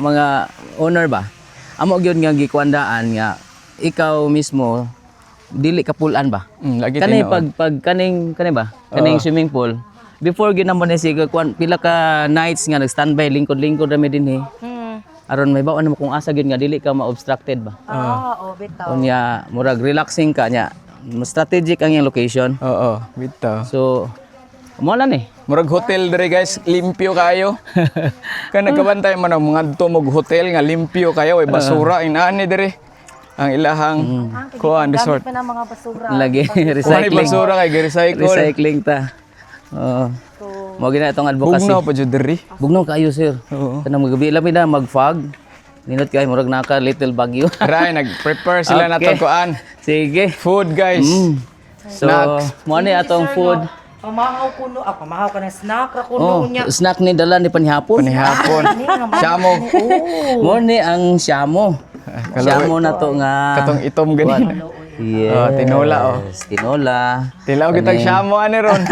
mga owner ba. Amo gyud nga gikuandaan nga ikaw mismo dili ka pulan ba. Lagi Kani tinuod. pag kani ba? Kaning swimming pool. Before gyud naman ni sige pila ka nights nga nag-standby lingkod-lingkod ra mi dinhi. Aron may baon mo kung asa gyud nga dili ka ma-obstructed ba. Bitaw. Unya murag relaxing ka nya. Strategic ang iyang location. Oo, bitaw. So mo lang ni. Murag hotel dire guys, limpyo kayo. Kan nagkabantay man ang mga tumog hotel nga limpyo kayo, way basura inaani dire. Ang ilahang kuan resort. Pa ng mga basura. Lagi Kuan recycling. basura kay recycle. Recycling ta. Oo. Mo gina itong advocacy. Bugnaw pa jud dire. Bugnaw kayo sir. Oo. Kanang magabi lang na mag-fog. Ninot kay murag naka little bagyo. Ray nag-prepare sila na Okay. kuan. Sige. Food guys. So, Snacks. mo ni atong food. Pamahaw kuno. Pamahaw ka ng snack ra Oh, kuno niya. snack ni dala ni panihapon. Panihapon. Syamo. Mo ni ang syamo. Syamo na to nga. Katong itom ganina. Yes. Oh, tinola oh. Tinola. Tilaw kitag syamo ani ron.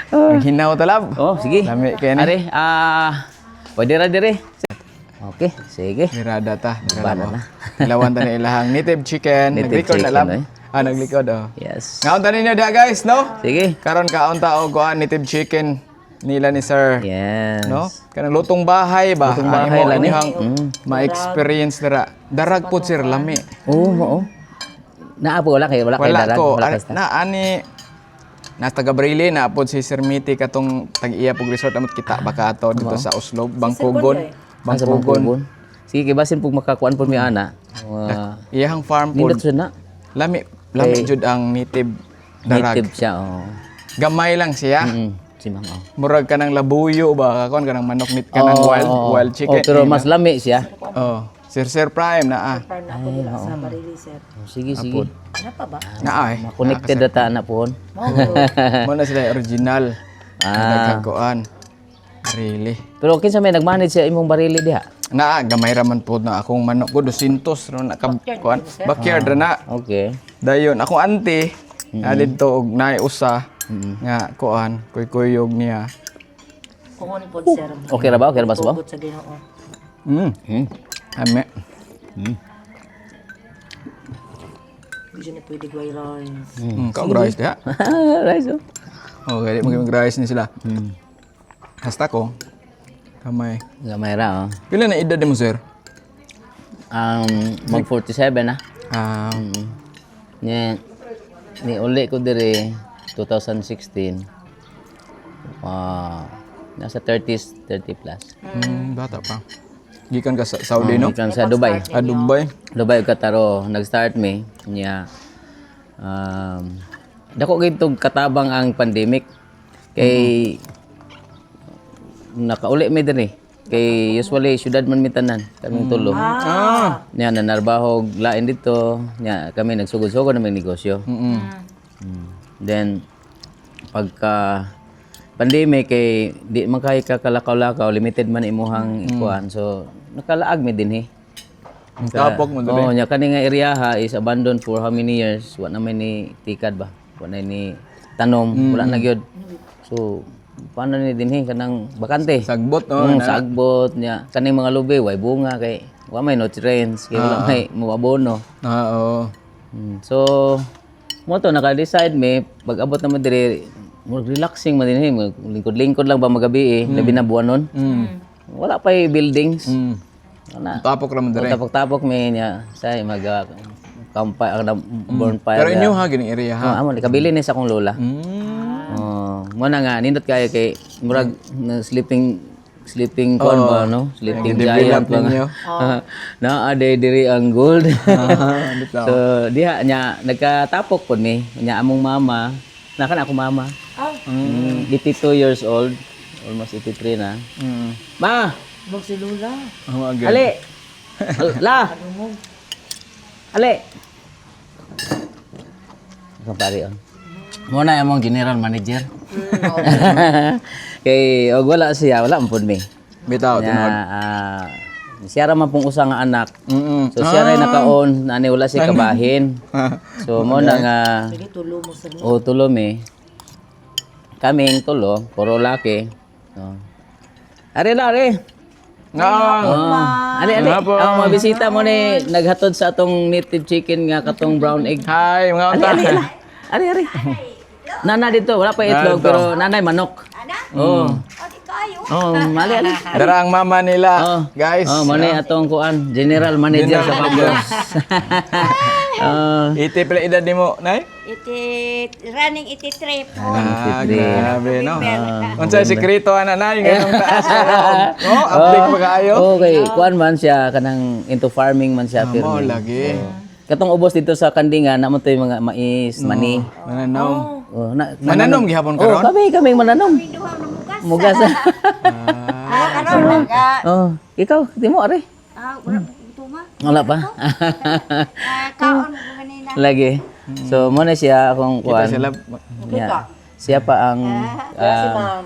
Ang hinaw talab. Oh, sige. Lami kay ni. Are, pwede ra dire. Okay, sige. Mirada ta. Bana na. Ilawan ta ni ilahang native chicken. Native Naglikod na chicken, lab. eh. Naglikod oh. Yes. Ngaon ta ninyo da guys, no? Sige. Karon kaon ta og kuan native chicken nila ni sir. Yes. No? Kanang lutong bahay ba? Lutong bahay Ang imo lang ni. inihang ma-experience dira. Darag po sir lami. Oo, oo. Naapo wala kay wala kay Wala darag, ko. wala kay Na ani na taga Brili na apod si Sir Miti katong tag-iya pug resort amot kita baka ato dito sa Oslo, Bangkugon. Sa Bangkugon. Bangkugon. Sige kay basin pug makakuan pud mi ana. Iyahang farm Nindot pod. siya na. Lami jud ang native darag. Native siya, oh. Gamay lang siya. Si Mang, oh. Murag kanang labuyo ba kakon kanang manok nit kanang wild chicken. Oh, pero mas lami siya. Oh, Sir Prime na Parang ako nila sa Marili sir. Oh, sige, sige. Ano pa ba? na Connected data na po. Mo na sila original. Nagkakuan. Really. Pero kinsa may nagmanage sa imong barili diha? Gamay raman po na akong manok ko 200 ro na kuan. Backyard ra na. Okay. Dayon akong auntie dito og naay usa nga kuan kuy-kuyog niya. Kukunin po sir. Okay ra ba? Okay ra ba suba? Tugot sa Ginoo. Ame. Hindi na pwede guay rice. Kau rice diha. Rice. Oh. Oh, kaya mag rice ni sila. Hasta ko. Kamay. Gamay ra, oh. Pila na edad mo sir? Mag 47 na. Ni uli ko dire 2016. Nasa 30s, 30 plus. Bata pa. Gikan ka sa Saudi no? Ikan sa Dubai. Dubai. Dubai kataro nag-start me niya dako gitong katabang ang pandemic kay nakauli mi diri kay usually syudad man mitanan kaming tulo. Niya nanarbaho lain dito niya kami nagsugod-sugod ng negosyo. Then pagka pandemic kay di man kay kakalakaw-lakaw limited man imuhang ikuan so nakalaag mi dinhi. Tapok mo dali. Oh, nya kani nga area ha is abandoned for how many years? Wa na may ni tikad ba? Wa na ni tanom, wala na gyud. So paano ni dinhi kanang bakante? Sagbot no. Sagbot nya kaning mga lubi way bunga kay wa may nutrients kay wala may moabono. Oo. So mo to naka-decide me pag-abot naman diri mo relaxing man dinhi, lingkod-lingkod lang ba magabi labi na buwanon. Wala pa buildings. Wala. Tapok ra man dire. Tapok-tapok may niya say mag campfire ang bonfire. Pero inyo ha gining area ha. Amo kabili ni sa akong lola. Mo na nga nindot kaya kay murag na sleeping kon ba no? Sleeping giant ba nga. Na ade diri ang gold. So diha nya nagkatapok pod mi nya among mama. Nakan ako mama. 82 years old. Almost 83 na. Ma! Bag si Lula. Ali! La! Ali! Ang pari on. Muna yung general manager. Kay og wala siya, wala man pud mi. Bitaw tinod. Siya ra man pong usa nga anak. So siya ra nakaon, nani wala si kabahin. So mo na nga Pwede tulo mo sa tulo mi. Kaming tulo, puro laki. Are la are. Ali. Mabisita mo ni naghatod sa atong native chicken nga katong brown egg. Hi, mga unta. Ali. Nana dito, wala pa itlog pero nanay manok. Oh. Mali. Dara ang mama nila, guys. Mani atong kuan, general manager sa Pablos. Iti pala edad nimo, nay? Running 83 po. Grabe, no? Unsay sekreto ana nay ngayong taas update pa kaayo. Okay, kuan man siya kanang into farming man siya Mo pero. lagi. Katong ubos dito sa Kandingan, namo to yung mga mais, mani. Mananom. Mananom gihapon karon? kami mananom. Mugas. Ikaw, di mo are. Wala pa. Kaon mo kanina. Lagi. So, mo na siya akong kuan. Sila Yeah. Siya pa ang Si ma'am.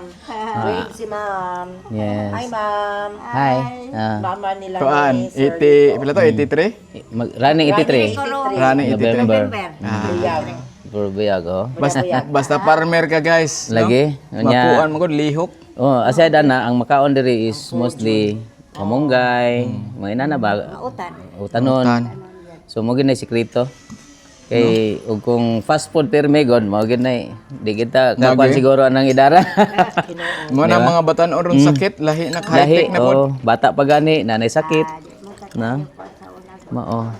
Wait, si ma'am. yes. Hi, ma'am. Hi. Mama nila kuan, ni Sir. pila to 83? Running 83. Running 83. November. Biyag. Purbayag, oh. Basta farmer ka, guys. Lagi. Makuan mo gud lihok. Oh, aside na ang makaon diri is mostly kamunggay, mga inana ba? Utanon. So mo ginay sekreto. Kay ug kung fast food perme god mo ginay di kita kapan siguro anang idara. Mo na mga batan oron sakit, lahi na Lahi, high-tech na pod. bata pa gani, nanay sakit. Na. Mao.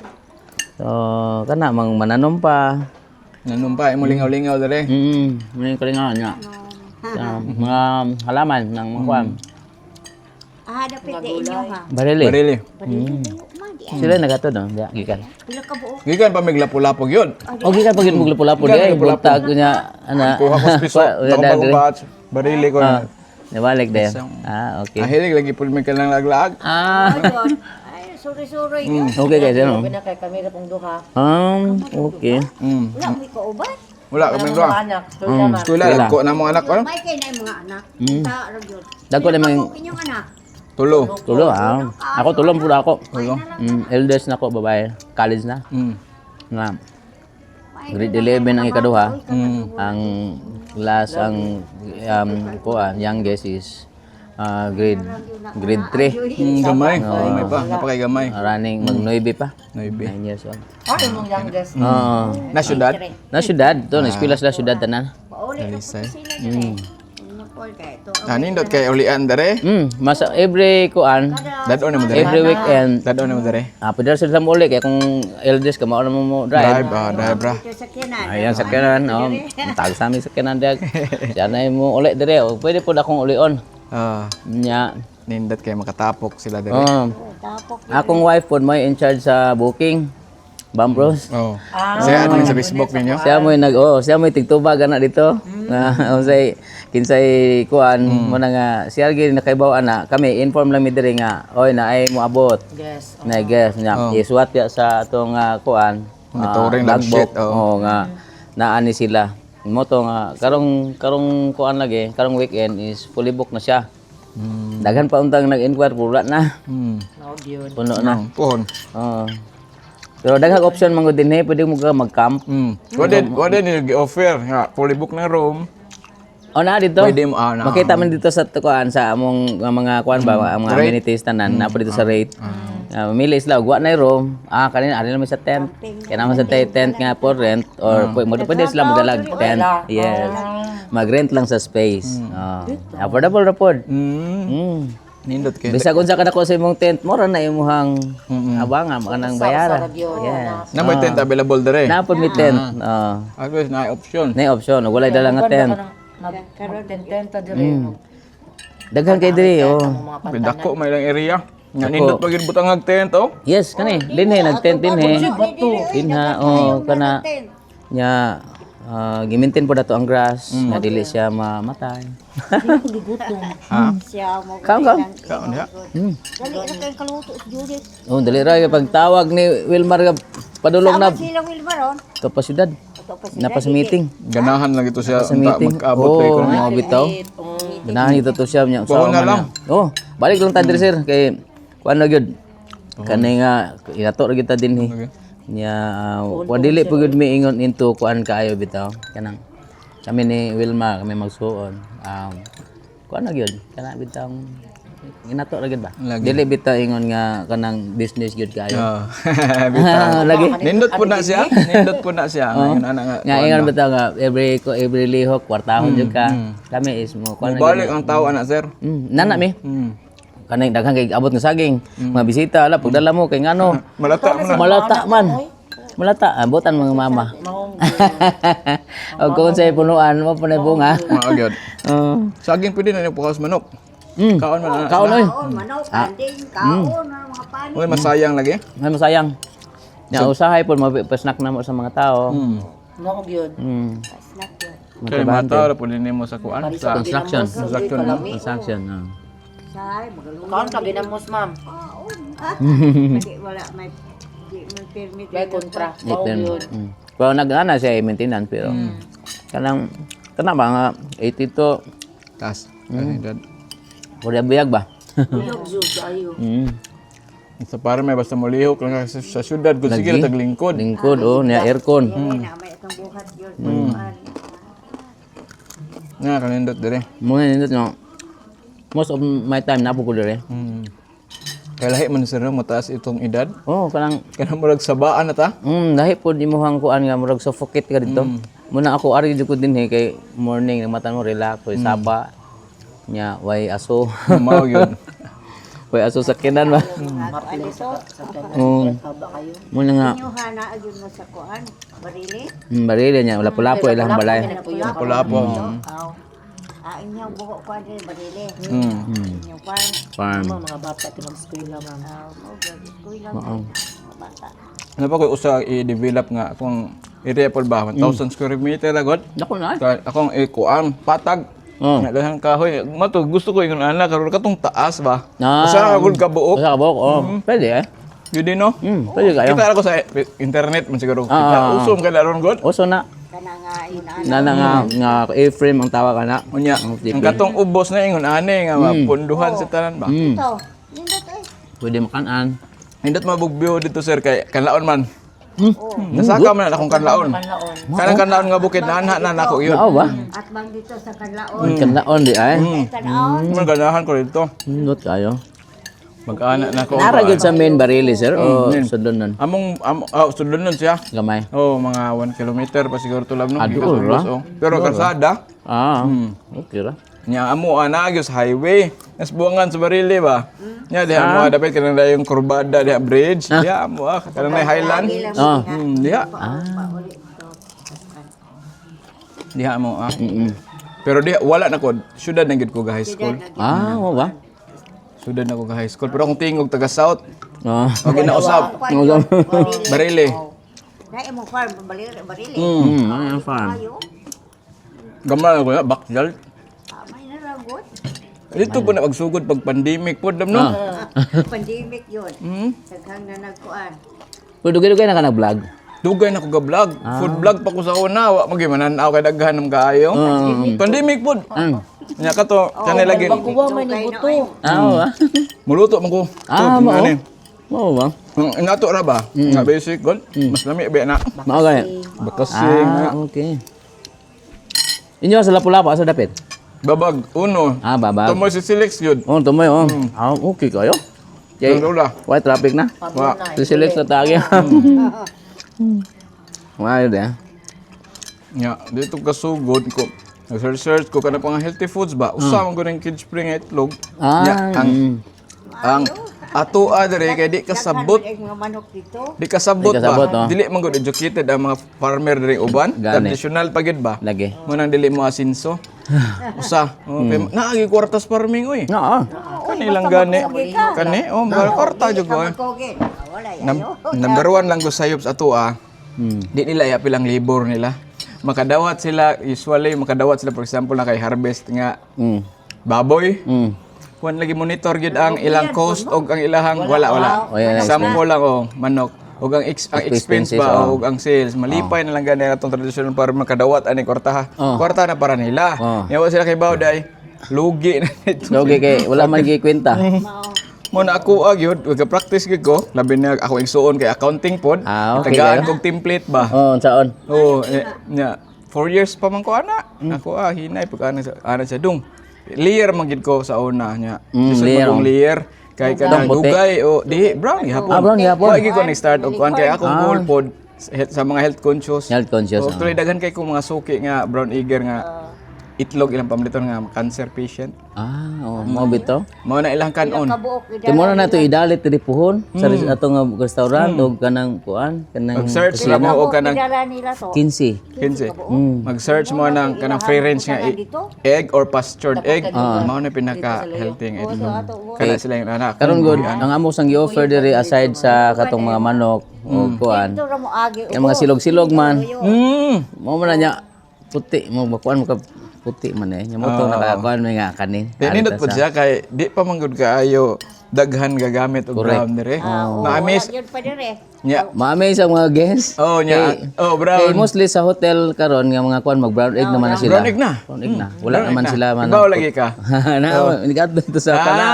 So kana mang mananom pa. Nanumpa imo lingaw-lingaw dere. Muli ko nga niya. Mga halaman ng mga kuwan. Dapat di inyo ha. Barili. Barili. Sila nagatod no, diya gikan. Pila ka buo. Gikan pa miglapo-lapo gyud. O gikan pag mo lapu-lapu diya, buntag ko niya ana. Kuha ko sa piso, tambang batch. Barili ko na. Nabalik din. Okay. Ahilig lagi pud may kanang laglag. Ayun. Ay, sorry. Okay guys, ano? Pinakay kami na pong duha. Okay. Wala mo kauban. Wala ka man duha. Anak, tuloy naman. Eskwela ko na mga anak ko. May kay na mga anak. Ta ragyod. Dagko namang Inyong anak. Tulo. tulo Ako tulong pud ako. Eldest na ko babae, college na. Na grade 11 ang ikaduha. Ang last ang youngest is grade 3. Gamay. Gamay pa. Napakay gamay. Running mag-9 pa. 9. 9 years old. Ano mong youngest? Na syudad. Na syudad, to na eskwela sa syudad tanan. Alisay. Kay to. Nindot kay ulian dere. Mas every kuan, Dadon na mo dere. every weekend, Dadon na mo dere. pwede sila mo uli kaya kung eldest ka mao na mo drive. Drive bra. Ito sa kinan. Ayan sakyanan, tag sa amin sakyanan diag. Diyan na mo uli dire, pwede pud akong ulion. Nya, Nindot kay makatapok sila dere. Tapok. akong wife pud may in charge sa booking. Bambros. Saya admin sa Facebook ninyo. Siya mo tigtubag ana dito. Unsay kinsay kuan mo na nga siya gyud nakaibaw ana kami inform lang mi diri nga oy na ay mo abot. Yes. Na guess nya isuwat ya sa atong kuan. Maturing lang logbook. shit, nga naani sila. Mo to nga karong kuan lagi, karong weekend is fully booked na siya. Daghan pa untang nag-inquire pula na. No, yun. Puno na. Puhon. Pero daghang option man gud dinhi, pwede mo ka mag-camp. Wala ni gi-offer nga fully book na room. O na dito. Pwede mo Makita man dito sa kuan sa among mga kuan ba, ang mga amenities tanan na dito sa rate. Mamili sila og wa na room. Kanina ari naman sa tent. Kaya naman sa tent nga for rent or pwede sila magalag tent. Yes. Mag-rent lang sa space. Affordable ra pod. Nindot kay. Bisag unsa ka nako sa imong tent, mura na imuhang abangan kanang bayaran. Yes. Na may tent available dere. Na pod mi tent. Agos na option. Na option, walay dala nga tent. Nag-tenta diri. Daghan kay diri Pidako may lang area. Nga nindot pa gyud butang ag tent Yes, kani. Dinhe nag-tent dinhe. Dinha kana nya gimintin po dato ang grass nga dili siya mamatay. Siya mo. Kam. Kaon ya. Dali na kay kaluto si Judith. Dali ra pag tawag ni Wilmar nga padulong na Sila Wilbaron. kapasidad. Napa sa meeting. Ganahan lang ito siya Sa unta meeting. mag-abot kay ko. Mga bitaw. Ganahan ito to siya niya. Buhon na lang. Balik lang ta diri sir kay kuan na gyud. Kani nga inato ra kita dinhi. Nya wadili po gyud mi ingon into kuan kaayo bitaw. Kanang kami ni Wilma kami magsuon. Kuan na gyud kana bitaw inato ra gid ba? Lagi. Dili bitaw ingon nga kanang business gyud kayo. Oh. Bitaw. Lagi. Nindot po na siya. Nindot po na siya. Ngayon ana nga. Nga ingon bitaw nga every lihok kwartahon jud ka. Kami is mo kuan. Balik ang tao ana sir. Nana mi. Hmm. Kanang daghang kay abot nga saging. Mga bisita ala pagdala mo kay ngano. Malata mo na. Malata man. Malata, abutan mga mama. O kung sa'yo punuan mo, punay bunga. Mga gyud. Saging pwede na yung pukaos manok. Kaon man ana. Kaon oy. Kaon, manok, kanding, kaon, mga panin. Uy, masayang lagi. Ay masayang. Ya usahay po mapasnack na mo sa mga tao. Mga gyud. Snack yun. Kaya mga tao na pwede nimo sa kuan. Sa Construction. Construction, no? Transaction. Say, magalungan. Kaon ka ginamos, ma'am. Kaon. Kasi wala, may permit. May kontra. Mao Iten. gyud. Pero nag-ana siya maintenance pero kanang kana ba nga 82 Tas. Kanindad. Kuya biyag ba? Uyog jud ayo. Sa para may basta molihok lang ka sa syudad kung sige na taglingkod. Lingkod oh, niya aircon. Na, may itong buhat yun. Nga kanindot dire. Mga nindot no. Most of my time napo ko dire. Kaya lahi man sir mo taas itong edad. Oh, kanang Kanang murag sabaan na ta. lahi po di mo hang kuan nga murag suffocate ka dito. Muna ako ari jud ko din kay morning ng mata mo relax, way saba. Nya way aso. Mao gyud. Way aso sa kinan ba. Maple sa haba kayo. Muna nga Inyuhan na agyon mo sa kuan. Barili. barili niya lapu-lapo ilang balay. Pula-po. Inyong buhok kuan din barili. Mm. Inyong kuan. Farm. Mga bata tinag-eskwela, ma'am. Mo gud kuy lang. Oo. Bata. Ano pa ko usa i-develop nga akong area po ba 1,000 square meter agad. Dako na. Akong ikuan patag. Oh. Nga dahan kahoy. Mato gusto ko yung ana karon katong taas ba. Ah. Usa ka gud ka buok. Sa kabok. Oh. Pwede eh. Yun din no. Pwede kayo. Kita ako sa internet man siguro. Kita usom ka laron god. Oso na. Kana nga inaan. Nana nga A-frame ang tawa ka na. Unya, ang katong ubos na ingon ani nga mapunduhan sa tanan ba. Ito. Nindot eh. Pwede makanan. Hindot mabugbiyo dito sir kay kanlaon man. Nasaka man akong kanlaon. Kanang kanlaon nga bukid na anha na nako yun. Oo ba? At bang dito sa kanlaon. Kanlaon di ay. Tanaon. Man ganahan ko dito. Nindot kayo. Mag-ana na ko. Nara gyud sa main barili sir o sudon nun. Sudlon nun siya. Gamay. Oh, mga 1 kilometer pa siguro tulab no. Ado, Gikas ra? ubos, oh. Pero kalsada, Ah. Okay ra. nya amo ana gyud sa highway. Nas buangan sa barili ba. Nya diha mo dapat kanang dayong kurbada diha bridge. Diha amo kanang may highland. Ah. Diha. Diha mo Pero diha wala na ko. Syudad na gid ko ga high school. Ah, mo ba? Syudad na ko ga high school. Pero akong tingog taga south. Ah. O ginausap. Barili. Na imong farm barili. Ang farm. Ayo. Gamay ko na backyard. May naragot. Dito po na magsugod pag pandemic po, dam no? Pandemic yun. Daghang na nagkuan. Pero dugay-dugay na ka nag-vlog. Dugay na ko ga vlog. Food vlog pa ko sa una. Wa magimananaw kay daghan ng kaayo. Pandemic po. Nya ka to, kanay lagi. Kuha man ni buto. Ah, ba? Muluto man ko. Ah, mo. Mo ba? Inato ra ba? Nga basic god. Mas lami ba na. Mao gani. Bakasing. Ah, okay. Inyo sa lapu-lapu asa dapit? Babag uno. Ah, babag. Tumoy si Silix yun. Oh, tumoy oh. Ah, okay kayo. Jay, Ang lula. why traffic na? Wa. Sisilix na tagi. Why de? Nya dito kasugod ko. Nag-search ko kana pang healthy foods ba. Usa man ko ng kids spring itlog. Ah, Nya ang ato adre kay di kasabot. Ay mga manok dito. Di kasabot Di kasabot, ba? oh. Dili man gud educated ang mga farmer diri uban. Gani. Traditional pa gid ba? lagi. Mo nang dili mo asinso. Usa. Okay. Naagi kwartas farming oy. Oo. Kanilang gani. Kani oh, mga kwarta jud ko. Kogin. Wala yan. Number 1 lang go sayop sa ato Di nila iapilang labor nila. Makadawat sila usually makadawat sila for example na kay harvest nga baboy. Kuan lagi monitor gyud ang ilang cost og ang ilahang wala. Oh, yeah, Sample lang manok. Og ang expense Expenses, ba og ang sales malipay na lang gani atong traditional para makadawat ani kwarta. Kwarta na para nila. Yawa sila kay bawday. Lugi na nito. Okay kay wala man gikwenta. Mo na ako gyud practice gyud ko labi na ako igsuon kay accounting pod. Ah, okay Tagaan kayo. kog template ba. Oh, saon? Oh, nya 4 years pa man ko ana. Ako hinay pag ana sa dung. layer man gid ko sa una nya. Gusto layer, kong layer kay kanang Puti. dugay o di brown gihapon. Brown gihapon. Wa gid ko nag-start og kuan kay akong goal pod sa mga health conscious. Health conscious. O tuloy daghan kay ko mga suki nga brown eager nga itlog ilang pamliton nga cancer patient. Mo bito. Mao na ilang kanon. Kabuok Kay mo na nato idalit diri puhon sa atong restaurant og kanang kuan, kanang Mag-search lang mo og kanang Dala nila to. 15. 15. Mag-search mo ng kanang free range nga egg or pastured egg. Mao na pinaka-healthy nga itlog. Kana sila yung anak. Karon good, ang amo sang gi-offer diri aside sa katong mga manok o kuan. Ito ra mo agi. Yung mga silog-silog man. Mm. Mo man na niya puti mo kuan mo ka puti man eh. Nya mo to nakakuan may nga kanin. Nindot po siya kay di pa manggod kaayo daghan gagamit og brown dire. Na-amaze Yun pa dire. nya. Maamay sa mga guests. Oh nya. Oh Kay brown. mostly sa hotel karon nga mga kuan mag brown egg naman na sila. Brown egg na. Brown egg na. Wala naman sila man. Ibaw lagi ka. Na nigadto ito sa kana.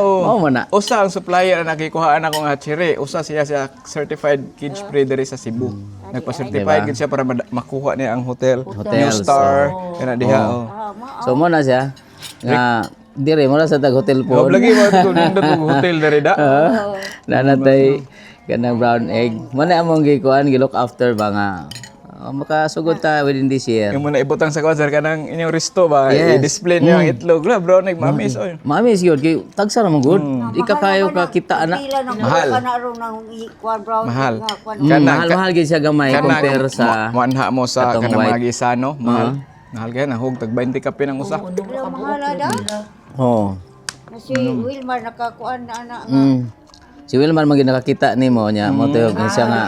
Mao man na. Usa ang supplier na nakikuhaan ako nga chire. Usa siya certified cage free diri sa Cebu. Nagpa-certify gid siya para makuha niya ang hotel. New Star kana diha. Oh. So mo na siya nga dire mo na sa tag hotel po. Oh, lagi mo to nindot og hotel diri da. Nanatay kanang brown egg. Mo na among gikuan gi-look after ba nga makasugod ta within this year. Yung muna ibutang sa kwarter kanang inyong resto ba Yes. i-display niyo ang itlog la brown egg mamis oy. Mami is good kay tagsa ra man good. Di ka kayo ka kita ana. Pila nang Mahal. ka na ron ng kwan brown. Mahal. nga, kwan. Mahal-mahal gid siya gamay compare sa manha mo sa katong kanang white. mga gisano mahal. Mahal kaya na hug tag 20 kape ng usa. Pila mahal ada. Oh. Na si Wilmar nakakuan na ana nga. Si Wilmar man gid nakakita nimo nya mo to siya nga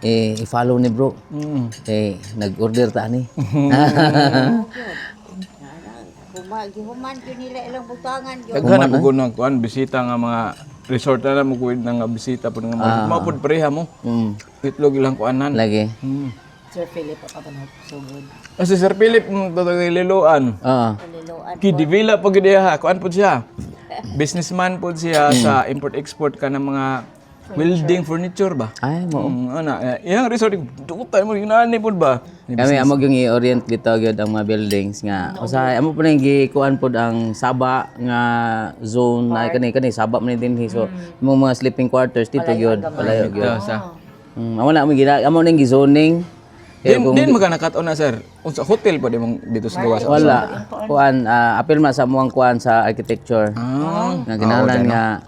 i-follow ni bro. Nag-order ta ni. Gihuman yun nila ilang butangan yun. Daghan na pugod ng kuan bisita nga mga resort na mo kuid nga bisita pud nga mga pud pareha mo. Itlog ilang kuanan. Lagi. Sir Philip, papanahon so good. Si Sir Philip totally liluan. Oo. Paliluan. Kidivila pag diha kuan pud siya. Businessman pud siya sa import-export ka ng mga welding furniture ba? Ay mo. Ana, iyang resort dutay mo ginani pud ba? Kami amo yung i-orient dito gyud ang mga buildings nga. Usahay amo pa ning gikuan pod ang Saba nga zone na kani Saba man din so imong mga sleeping quarters dito gyud palayo gyud. Amo na amo ning gi-zoning. Din maganakat na sir. Unsa hotel pa mong dito sa gawas? Wala. Kuan apil man sa muang kuan sa architecture. Nga ginalan nga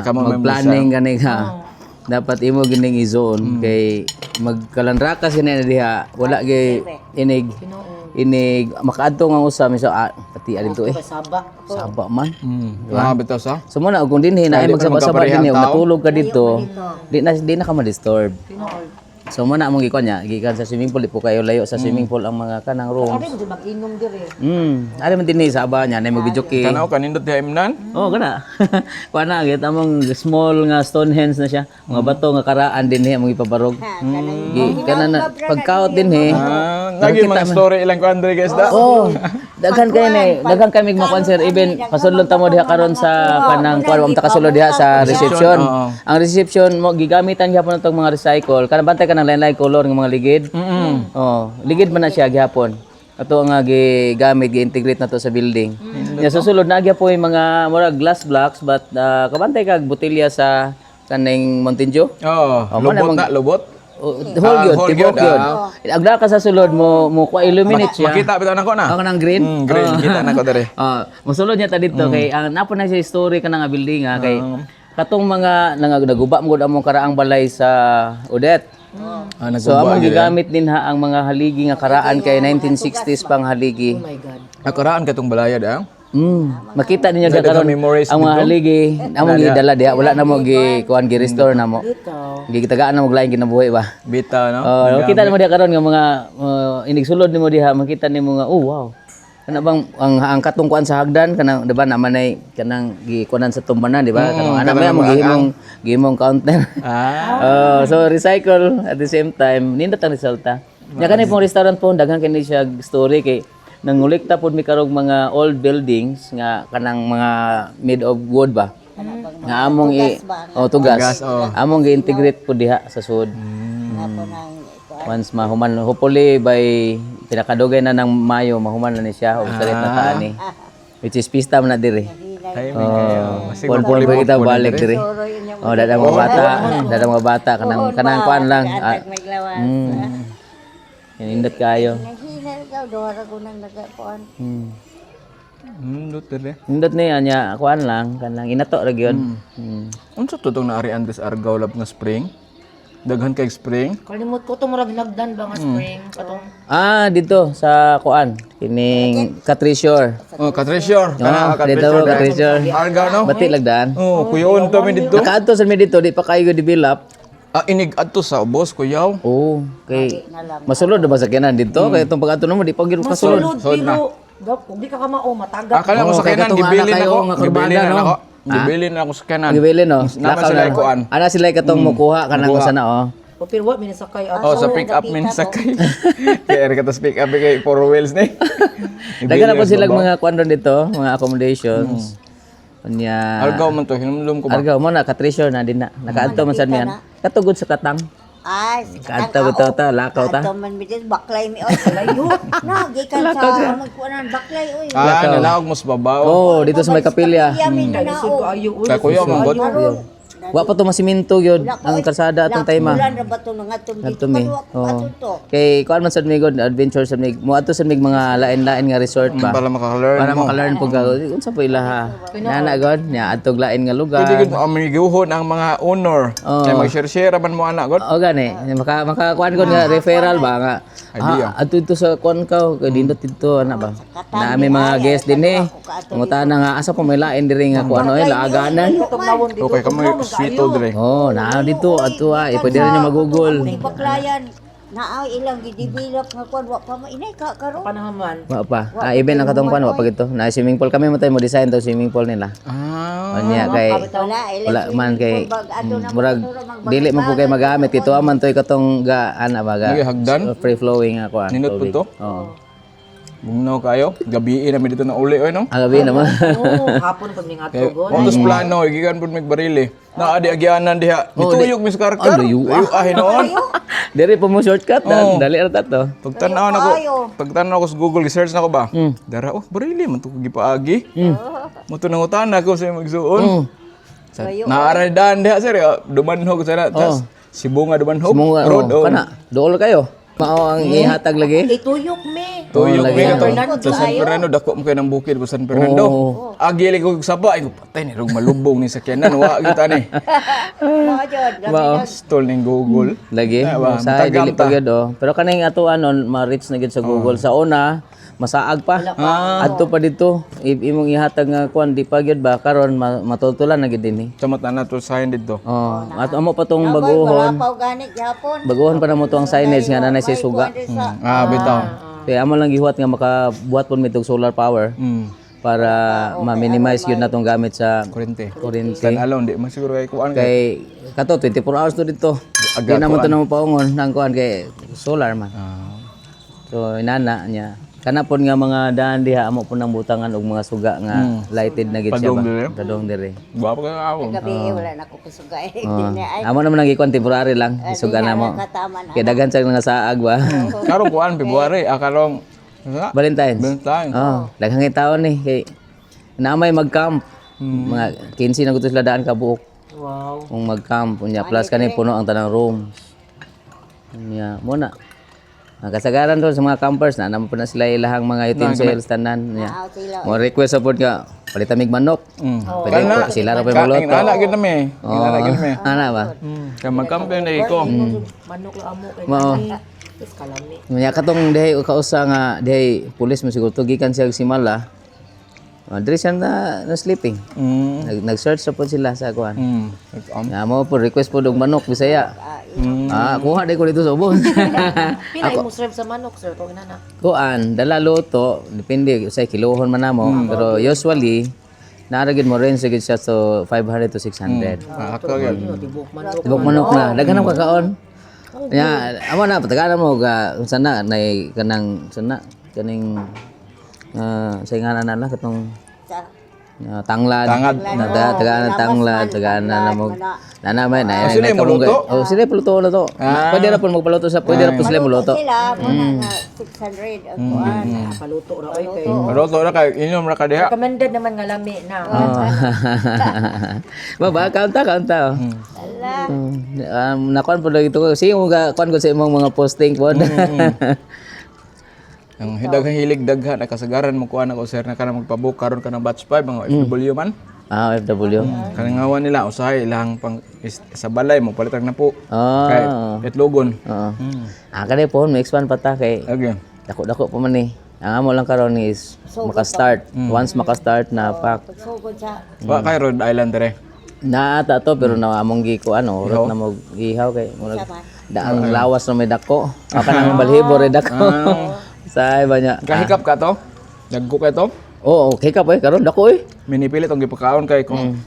mag-planning gani nga. Dapat imo gining i-zone kay magkalanrakas gani na diha. Wala gay inig makaadto nga usa miso pati adin to Saba. Saba man. Bitaw sa. So mo na kung dinhi na ay magsaba-saba dinhi matulog ka dito, di na ka ma-disturb. So mo na among gikuan nya, gikan sa swimming pool, di po kayo layo sa swimming pool ang mga kanang rooms. Ari mo mag-inom dire. Ari man dinhi sa aba nya, nay magbijoki. Tanaw kanindot diha imnan. Oh, kana. Kuan na git among small nga Stonehenge na siya. Mga bato nga karaan dinhi among ipabarog. Kana na pagkaot dinhi. Lagi mga story ilang kuan diri guys da. Oh, daghan kay makuan sir even pasulod ta mo diha karon sa kanang kuan ta kasulod diha sa reception. Ang reception mo gigamitan gyapon natong mga recycle. Kana bantay ka ng lain-lain color ng mga ligid. Oh, ligid man na siya gyapon. Ato nga gigamit gi-integrate na to sa building. Ya susulod na gyapon yung mga mura glass blocks but kabantay kag botelya sa kaning Mountain Dew. Lubot. Whole yun, tibok yun. Agda ka sa sulod mo kuha illuminate siya. Makita bitaw nako na. Ako ng green? Green kita nako diri. Masulod niya ta dito kay ang napo na siya story ka nga building kay katong mga naguba mo among karaang balay sa Odette. So among gigamit din ang mga haligi nga karaan kay 1960s pang haligi. Oh my God. Nakaraan katong balaya da. Makita ninyo karon memories ang mga haligi among gidala diha wala na mo kuan gi-restore na mo. Gigitagaan na mo lain kinabuhi ba. Bita no. Makita nimo diha karon nga mga inigsulod nimo diha makita nimo nga wow. Kana bang ang katong kuan sa hagdan kanang di ba naman ay kanang gikuanan sa tumbanan di ba kanang ana may mo gihimong counter. So recycle at the same time nindot ang resulta. Nya kanay pong restaurant po daghan kini siya story kay nangulikta pod mi karong mga old buildings nga kanang mga made of wood ba. Nga among tugas. Among gi-integrate pod diha sa sud. Once mahuman hopefully by pinakadugay na ng Mayo mahuman na ni siya og salit na taani. Which is pista man na diri. Ay, may kayo. Kasi Pon kita balik diri. Soro yun yung Oh, dada mga bata kanang kuan lang. atag may lawas. Inindot kayo. Nahina ka, doha ko nang nagapuan. Dito rin. Indot ni anya kuan lang kanang inato ra gyud. Unsa to tong naari Andres Argao lab nga spring? Daghan kay spring. Kalimot ko itong murag nagdan ba nga spring. Katong Dito sa kuan kining Katrisure. Oh, Katresyor. Oh, dito Katrisure. Argao no? Bati lagdaan. Oh, kuyon to mi dito. Nakaadto sa mi dito di pa kayo develop. Inig adto sa ubos kuyaw. Oh, kay masulod na ba sa kinan dito? Kay itong pag-ato mo di pa gyud kasulod. sulod pero gap kung di ka kamao matagat. Akala ko sa kay kanan katong gibilin anak kayo ako. nga Gibilin kurbada, na no? ako. Gibilin na ako sa kanan. Gibili no. Nama sila kuan. Ana sila katong mukuha kanang Mukuha. sana oh. O pero what minasakay Oh, sa pick up min sakay. Kaya rin ka pick up kay four wheels ni. Daghan na po sila mga kuan doon dito, mga accommodations. Unya Argao man to, hinumdum ko ba? Argaw mo na Katrisure na din na. Nakaadto man sad miyan. Katugod sa katang. Ay, Kaadto bitaw ta, lakaw ta. Ato man bitin baklay mi oy. Layo. Na gikan sa magkuanan baklay oy. Nanaog mo sa babaw. Oh, dito sa may kapilya. Yamin na Lisod ko ayo uy. Kaya kuya manggod. Wa pa to masiminto gyud ang kalsada atong tayma. Ulan ra ba to nga tum Adto dito mi. pa to. Kay kuan man sad mi god adventure sad mi. Mo ato sad mi mga lain-lain nga resort ba. Para makaka-learn Para mo. maka-learn pug unsa po ilaha. Nana god nya adtog lain nga lugar. Pwede gud amiguhon ang mga honor. Kaya mag-share-share man mo anak god. O gani, maka kuan ko nga referral ba nga. Idea. Adto ito sa kuan ka, kay dindot dito ana ba. Na may mga guest din eh. Mangutana nga asa po may lain diri nga kuan oy laaganan. Okay, kamo sweet dire. Oh, na dito ato pwede rin nyo magugol. May baklayan. Naaw ilang gidevelop nga kuan wa pa mainay ka karon. Panahaman. Wa pa. Even ang katong kuan wa pa gito. Na swimming pool kami mo tayo mo design to swimming pool nila. Anya kay wala man kay murag dili man po kay magamit ito man toy katong ga ana ba ga. Hagdan? Free flowing nga kuan. Ninot po tubig. to? Oo. Bugnaw kayo. Gabi namin dito na uli oy no. Agabi naman. Oo, hapon pag ning Kaya atog. ondos plano gikan pud magbarili. Na adi agyanan diha. Mituyok mis karkar. layo, Ahin noon. Diri po mo shortcut dali ra ta to. Pagtanaw ako sa Google, search na ko ba? Dara, barili man to gipaagi. Mo to nangutan ako sa magsuon. Naaradan diha sir, dumanhog sana. Tas Sibunga dumanhog. Road. Kana, dool kayo. Mao ang ihatag lagi. Tuyok me. Tuyok lagi. mi San to. Fernando, Sa San Fernando dako mo kay nang bukid ko San Fernando. Agi li ko saba ay ko patay ni rog malubong ni sakyanan wa kita ni. Mao jud. Mao Stall ning Google. lagi. Ba, Sa matagam dili pa ta. gyud Pero kaning atuan on ma-reach na gyud sa Google. Sa una, masaag pa. Adto pa dito. Imong ihatag nga kuan di pa gyud ba karon matutulan na gyud dinhi. Samot na to sign dito. Oh, at amo pa tong Wala baguhon. pa organic gihapon. Baguhon pa na mo to ang signage nga nanay si suga. Bitaw. Kaya amo lang gihuwat nga makabuhat pud mitog solar power para ma-minimize yun na tong gamit sa Kurente. kuryente. Stand alone di man siguro kay kuan kay. Kay kato 24 hours to dito. Di naman to na mo paungon nang kuan kay solar man. So inana niya. Kana pod nga mga daan diha amo po nang butangan og mga suga nga lighted na gid siya Padong ba. dire? Padong dire. Guwapo ka ako. Gabi wala na ko kusugay. Ay Amo naman nang gikuan temporary lang. Isuga na mo. katama na. Kay daghan sa nga saag ba. Karong kuan February, karong Valentine's. Valentine. Oh, daghang taon ni kay naamay mag-camp. Mga 15 na gusto sila daan ka buok. Wow. Kung mag-camp unya plus kani puno ang tanang rooms. Unya muna. Ang kasagaran doon sa mga campers na naman po na sila ilahang mga utensils tanan niya. Aw sila. Mo request support nga palitan mig manok. Pwede po sila ra pa magluto. Inana gid nami. Inana gid nami. Ana ba? Kaya mag-camping na iko. Manok la amo kay Mao. nani. Is kalami. Nya katong dehay kausa nga dehay pulis mo siguro gikan siya Simala. Diri siya na sleeping. Nag-search sa po sila sa kuan. Nga mo po request po og manok Bisaya. Kuha day ko dito sa ubon. Pila imong serve sa manok sir kung inana. Kuan, dala luto, depende sa kilohon man namo, pero usually naaragid mo rin sigid siya so 500 to 600. Ako gyud. Tibok manok. Tibok manok na, daghan ang kakaon. Nya, amo na patagalan mo ga sana nay kanang sana kaning sa ingana na lang katong Tanglad. Tangad. Tagaan ng tanglad, tagaan na namog. Nanamay na. sila yung muluto? Oh, sila puluto na to. Pwede ra po magpaluto sa, pwede ra po sila muluto. Sila, muna nga 600 ang kuan. Paluto ra oy kay. Roto na kayo, inom na ka diha. Recommended naman nga lami na. Baba, kaunta. Oh. Ala. Nakuan po lagi ito. Sige mo kuan ko sa imong mga posting po. Ang daghang hilig daghan na kasagaran mo kuan ako sir na kana magpabook karon ka ng batch 5 mga FW man. FW. Kanang ngawan nila usahay ilang pang sa balay mo palitag na po. Oh. Kay itlogon. Oo. Kani po, may expand pa ta kay Okay. dako pa man ni. Ang amo lang karon is maka-start. Once maka-start na pack. Pagsugod sa Wa kay Rhode Island dire. Naata to pero na among gi ko urot na mo ihaw kay murag daang lawas na may dako. Aka nang balhibo re dako. Say ba niya? Kahikap ka to? Dagko ka to? Oo, okay ka pa karon dako eh. Minipili tong gipakaon kay kung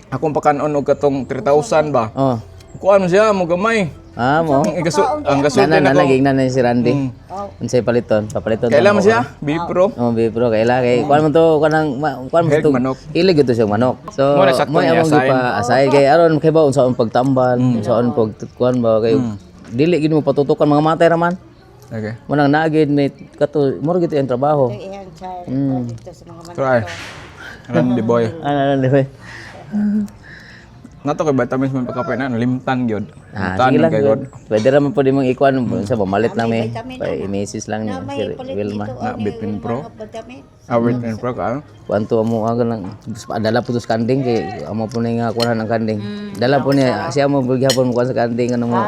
akong pakanon og katong 3,000 ba. Oh. Kuan mo siya mo gamay. Mo. Ang gasulti na ko. Naging na si Randy. Unsay papaliton Kailan mo siya? Bipro. Oh, bipro kaila kay kuan mo to kanang kuan mo Heg to. manok. Ilig ito siyang manok. So, Mo na sakto mo niya among asahin. gipa asay kay aron kay ba unsaon pagtambal, unsaon pagkuan ba kay dili gid mo patutukan mga matay ra man. Okay. Mo nang naagid may kato mo gid ang trabaho. iyang child. Dito sa mga manok. Try. Randy boy. Ano ba? Nato kay vitamins man pagkape na limtan gyud. Sige lang. Pwede ra man pud imong ikuan sa pamalit lang may pa imesis lang ni May si palit Wilma. dito, Na Bipin Pro. Pagdamit. Awit and pro ka. Kuan to amo aga lang dala po to sa kanding kay amo po ni nga kuan ang kanding. Dala po niya siya mo bugyapon mo kuan sa kanding ano mo.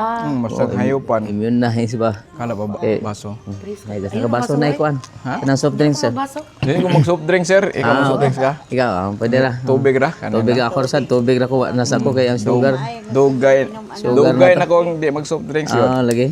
Basta hayupan. Immune na is ba. Kala ba baso? Ay, kasi ka baso na ikuan. Kanang soft drinks sir. Dili ko mag soft drink sir. Ikaw mag soft drinks ka. Ikaw, pwede ra. Tubig ra kana. Tubig ako sad, tubig ra ko nasa ko kay ang sugar. Dugay. Dugay na ko hindi mag soft drinks yun. Lagi.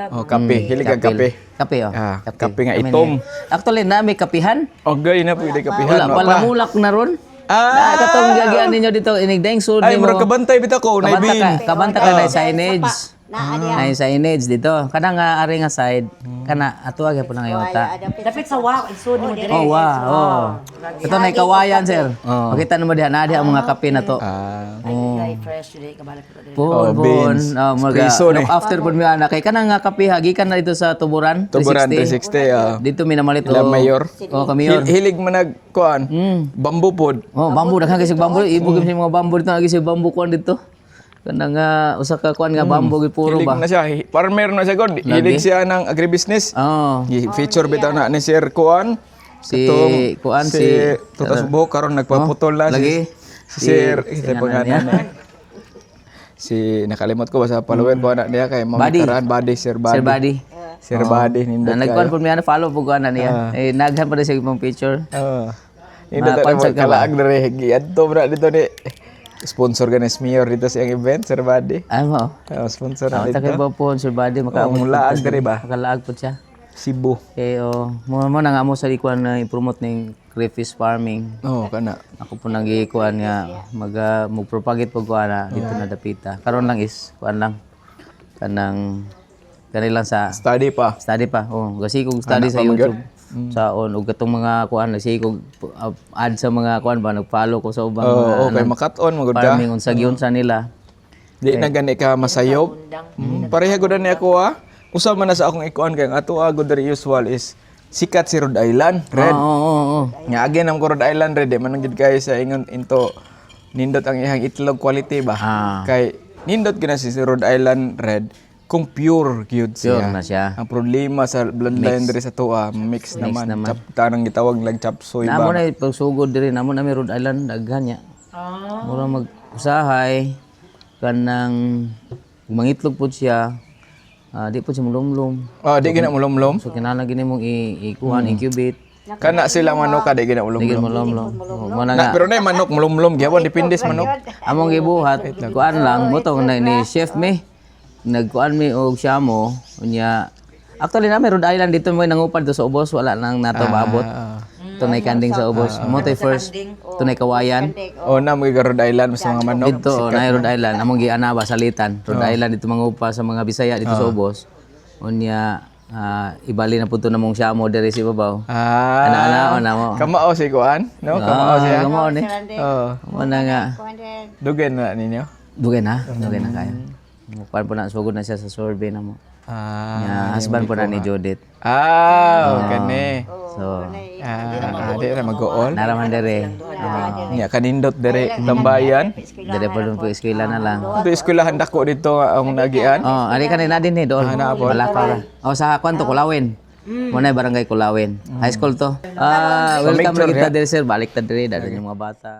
Oh, kape. Hilig ka kape. Kape oh. Kape nga itom. Actually na may kapihan. Okay na pwede kapihan. Wala mulak na ron. Katong gagian ninyo dito inigdeng sud Ay, nimo. murag kabantay bitaw ko, naibin. Kabanta ka na signage. Naa Ay signage dito. Kana nga ari nga side, kana ato aga po nang yota. Dapit sa wow, isod mo dire. Oh wow. Ito na kawayan sir. Makita mo diha na diha ang mga kape na to. Ay fresh dire kabalik ko dire. Bon. beans. Espresso ni. Look after po miya na kay kana nga kape hagikan na dito sa Tuburan Tuburan 360. 360. Dito mi namalit La Mayor. Kamayor. Hilig man nagkuan. Bamboo pod. Oh, bambu daghan kasi bambu. Ibog sa mga bambu dito lagi sa bambu kuan dito. Kana nga usa ka kuan nga bambu gid puro Hilig ba. na siya. Farmer na siya god. Hilig siya ng agribusiness. Oh. Feature bitaw na ni Sir Kuan. Si kuan Si Tutas Buhok karon nagpaputol na lagi. si Sir isa pangalan si nakalimot ko sa follower ko anak niya kay mamitaran Body Sir Body. Sir Buddy. Sir Body nindot Nagkuan po miya na follow po kuan na niya. Eh naghan pa rin siya imong picture. Nindot Konsert na ka ba? kalaag na rin adto bra dito ni sponsor ka ni Smear dito sa iyang event Sir Body. Ay mo. Sponsor na Ta kay dito. ba po Sir Buddy Mulaag diri ba? makalaag po siya. Cebu. Eh mo na nga mo sa ikuan na i-promote ning crayfish farming. Oh kana. Ako po nang ikuan nga magpropagate po kuan na dito na dapita. Karon lang is kuan lang kanang kani lang sa Study pa. study pa. Oh, kasi kog study sa YouTube. Sa ug katong mga kuan sige kog add sa mga kuan ba nag-follow ko sa ubang mga Okay, makat-on magud ka. farming unsa sa nila. Di na gani ka masayop. Pareha gud ni ako Usa man na sa akong ikuan kay ang ato agud diri usual is sikat si Rhode Island, Red. Oo. Nga again ang Rhode Island Red, man gid kay sa ingon into nindot ang ihang itlog quality ba. Kay nindot gina si Rhode Island Red kung pure gyud siya. Pure na siya. Ang problema sa bloodline diri sa tuwa, mix naman. Tanang gitawag lang chop suey Namo ba. na pagsugod diri namo na may Rhode Island daghan nya. Mura mag-usahay kanang mangitlog pud siya. Di po siya mulumlum. Di gina mulomlom. So kinahanglan gini mong ikuan incubate. Kana sila manok ka di gina Digin mulomlom. mulumlum. Mo na nga Pero na manok mulomlom gyapon depende sa manok. among gibuhat kuan lang mo to na ni chef me nagkuan mi og syamo unya. Actually na may Rhode Island dito mo nangupad to sa ubos wala nang nato maabot. Tunay kanding sa ubos. Mo tay first tunay kawayan. Na mo Rhode Island sa mga manok. Dito na Rhode Island among giana ba salitan. Rhode Island dito mangupa sa mga Bisaya dito sa ubos. Unya ibali na po ito namong siya mo diri si babaw. Ah. Ana mo. Kamao si Kuan, no? Kamao siya. Kamao ni. Oh, Muna nga. dugen na ninyo. Dugay na kayo. Mupan po na sugod na siya sa survey na mo. Ah. Husband po na ni Judith. Kani. So, Di na mag-ool. naraman diri. Nya kanindot dere tambayan. Diri po dun po eskwela na lang. Ito eskwelahan dako dito ang nagian. Ari kanina din doon. Malakaw ra. Sa kwanto Kulawin. Muna barangay Kulawin. High school to. Welcome Pamicture, kita diri sir. Balik ta diri dadon yung mga bata.